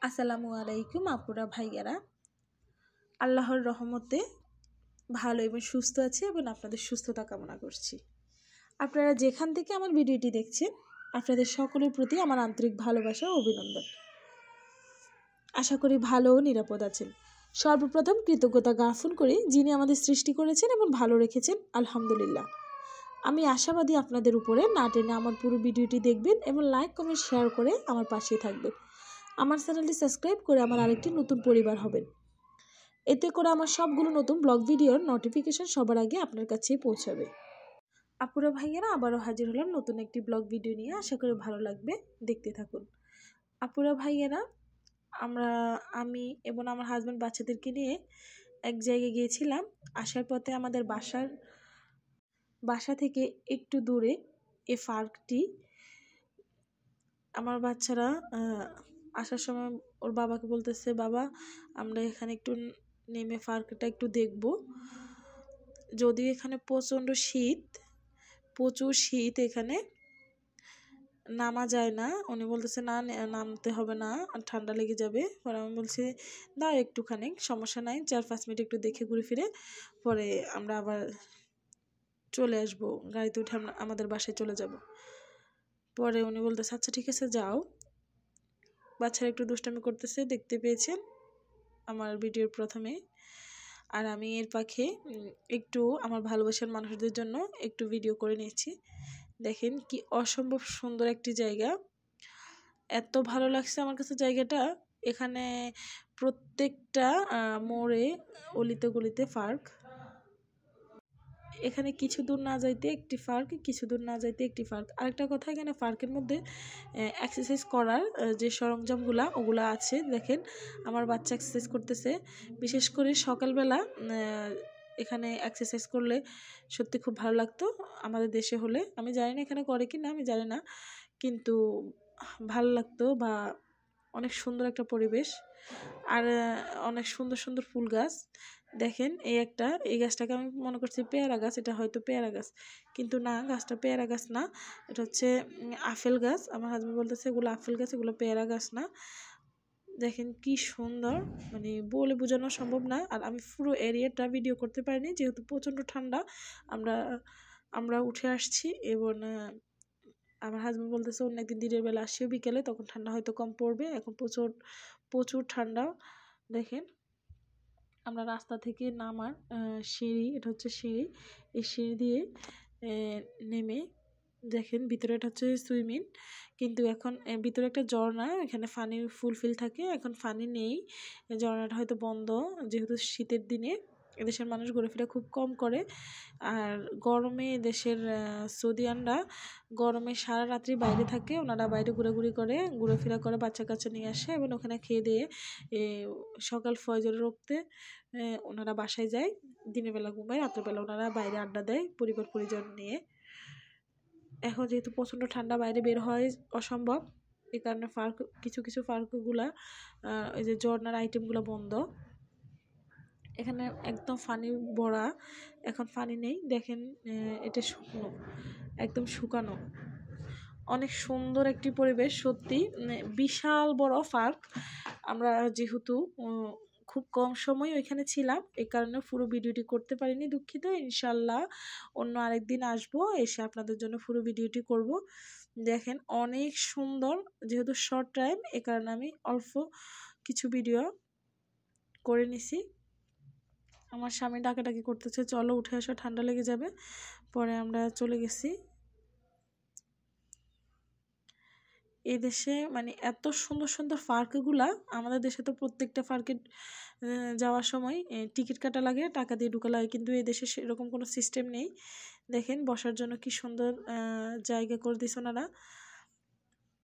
আসসালামু আলাইকুম আপুরা ভাইয়ারা। আল্লাহর রহমতে ভালো এবং সুস্থ আছি এবং আপনাদের সুস্থতা কামনা করছি। আপনারা যেখান থেকে আমার ভিডিওটি দেখছেন আপনাদের সকলের প্রতি আমার আন্তরিক ভালোবাসা ও অভিনন্দন। আশা করি ভালো ও নিরাপদ আছেন। সর্বপ্রথম কৃতজ্ঞতা জ্ঞাপন করি যিনি আমাদের সৃষ্টি করেছেন এবং ভালো রেখেছেন, আলহামদুলিল্লাহ। আমি আশাবাদী আপনাদের উপরে না টেনে আমার পুরো ভিডিওটি দেখবেন এবং লাইক কমেন্ট শেয়ার করে আমার পাশেই থাকবেন। আমার চ্যানেলটি সাবস্ক্রাইব করে আমার আরেকটি নতুন পরিবার হবেন। এতে করে আমার সবগুলো নতুন ব্লগ ভিডিওর নোটিফিকেশন সবার আগে আপনার কাছেই পৌঁছাবে। আপুরা ভাইয়েরা আবারও হাজির হলাম নতুন একটি ব্লগ ভিডিও নিয়ে। আশা করি ভালো লাগবে, দেখতে থাকুন। আপুরা ভাইয়েরা, আমি এবং আমার হাজব্যান্ড বাচ্চাদেরকে নিয়ে এক জায়গায় গিয়েছিলাম। আসার পথে আমাদের বাসা থেকে একটু দূরে এই পার্কটি। আমার বাচ্চারা আসার সময় ওর বাবাকে বলতেছে, বাবা আমরা এখানে একটু নেমে পার্কটা একটু দেখব। যদিও এখানে প্রচুর শীত, এখানে নামা যায় না। উনি বলতেছে না নামতে হবে না, ঠান্ডা লেগে যাবে। পরে আমি বলছি দাও একটুখানি, সমস্যা নাই, 4-5 মিনিট একটু দেখে ঘুরে ফিরে পরে আমরা আবার চলে আসবো, গাড়িতে উঠে আমরা আমাদের বাসায় চলে যাব। পরে উনি বলতেছে আচ্ছা ঠিক আছে যাও। বাচ্চারা একটু দুষ্টামি করতেছে, দেখতে পেয়েছেন আমার ভিডিওর প্রথমে। আর আমি এর পাখে একটু আমার ভালোবাসার মানুষদের জন্য একটু ভিডিও করে নিয়েছি। দেখেন কি অসম্ভব সুন্দর একটি জায়গা, এত ভালো লাগছে আমার কাছে জায়গাটা। এখানে প্রত্যেকটা মোড়ে অলিতে গলিতে পার্ক। এখানে কিছু দূর না যাইতে একটি পার্ক, কিছু দূর না যাইতে একটি পার্ক। আরেকটা কথা, এখানে পার্কের মধ্যে এক্সারসাইজ করার যে সরঞ্জামগুলা ওগুলা আছে। দেখেন আমার বাচ্চা এক্সারসাইজ করতেছে, বিশেষ করে সকালবেলা এখানে এক্সারসাইজ করলে সত্যি খুব ভালো লাগতো। আমাদের দেশে হলে, আমি জানি না এখানে করে কি না, আমি জানি না, কিন্তু ভালো লাগতো। বা অনেক সুন্দর একটা পরিবেশ, আর অনেক সুন্দর সুন্দর ফুল গাছ। দেখেন এই গাছটাকে আমি মনে করছি পেয়ারা গাছ, এটা হয়তো পেয়ারা গাছ, কিন্তু না, গাছটা পেয়ারা গাছ না, এটা হচ্ছে আপেল গাছ। আমার হাজব্যান্ড বলতেছে এগুলো আপেল গাছ, এগুলো পেয়ারা গাছ না। দেখেন কি সুন্দর, মানে বলে বোঝানো সম্ভব না। আর আমি পুরো এরিয়াটা ভিডিও করতে পারিনি যেহেতু প্রচণ্ড ঠান্ডা। আমরা উঠে আসছি এবং আমার হাজব্যান্ড বলতেছে অন্য একদিন দিনের বেলা আসিও বিকেলে, তখন ঠান্ডা হয়তো কম পড়বে। এখন প্রচুর ঠান্ডা। দেখেন আমরা রাস্তা থেকে নামার সিঁড়ি, এটা হচ্ছে সিঁড়ি, এই সিঁড়ি দিয়ে নেমে দেখেন ভিতরে এটা হচ্ছে সুইমিং, কিন্তু এখন ভিতরে একটা ঝর্ণা, এখানে পানির ফুলফিল থাকে, এখন পানি নেই, ঝর্ণাটা হয়তো বন্ধ যেহেতু শীতের দিনে এদেশের মানুষ ঘুরেফেরা খুব কম করে। আর গরমে দেশের সৌদিয়ানরা গরমে সারা রাত্রি বাইরে থাকে, ওনারা বাইরে ঘুরেফেরা করে, বাচ্চা কাচ্চা নিয়ে আসে এবং ওখানে খেয়ে দিয়ে সকাল ফজরের রক্তে ওনারা বাসায় যায়, দিনের বেলা ঘুমায়, রাত্রেবেলা ওনারা বাইরে আড্ডা দেয় পরিবার পরিজন নিয়ে। এখন যেহেতু প্রচণ্ড ঠান্ডা, বাইরে বের হয় অসম্ভব, এই কারণে কিছু পার্কগুলা এই যে ঝর্ণার আইটেমগুলো বন্ধ। এখানে একদম পানি ভরা, এখন পানি নেই। দেখেন এটা শুকনো, একদম শুকানো, অনেক সুন্দর একটি পরিবেশ সত্যি, বিশাল বড় পার্ক। আমরা যেহেতু খুব কম সময় ওইখানে ছিলাম, এই কারণে পুরো ভিডিওটি করতে পারিনি, দুঃখিত। ইনশাল্লাহ অন্য আরেকদিন আসবো, এসে আপনাদের জন্য পুরো ভিডিওটি করব। দেখেন অনেক সুন্দর, যেহেতু শর্ট টাইম এই কারণে আমি অল্প কিছু ভিডিও করে নিছি। আমার স্বামী ডাকাডাকি করতেছে চলো উঠে আসো, ঠান্ডা লেগে যাবে। পরে আমরা চলে গেছি। এই দেশে মানে এত সুন্দর সুন্দর পার্কগুলা, আমাদের দেশে তো প্রত্যেকটা পার্কে যাওয়ার সময় টিকিট কাটা লাগে, টাকা দিয়ে ঢোকা লাগে, কিন্তু এই দেশে সেরকম কোনো সিস্টেম নেই। দেখেন বসার জন্য কি সুন্দর জায়গা করে দিয়েছে ওনারা।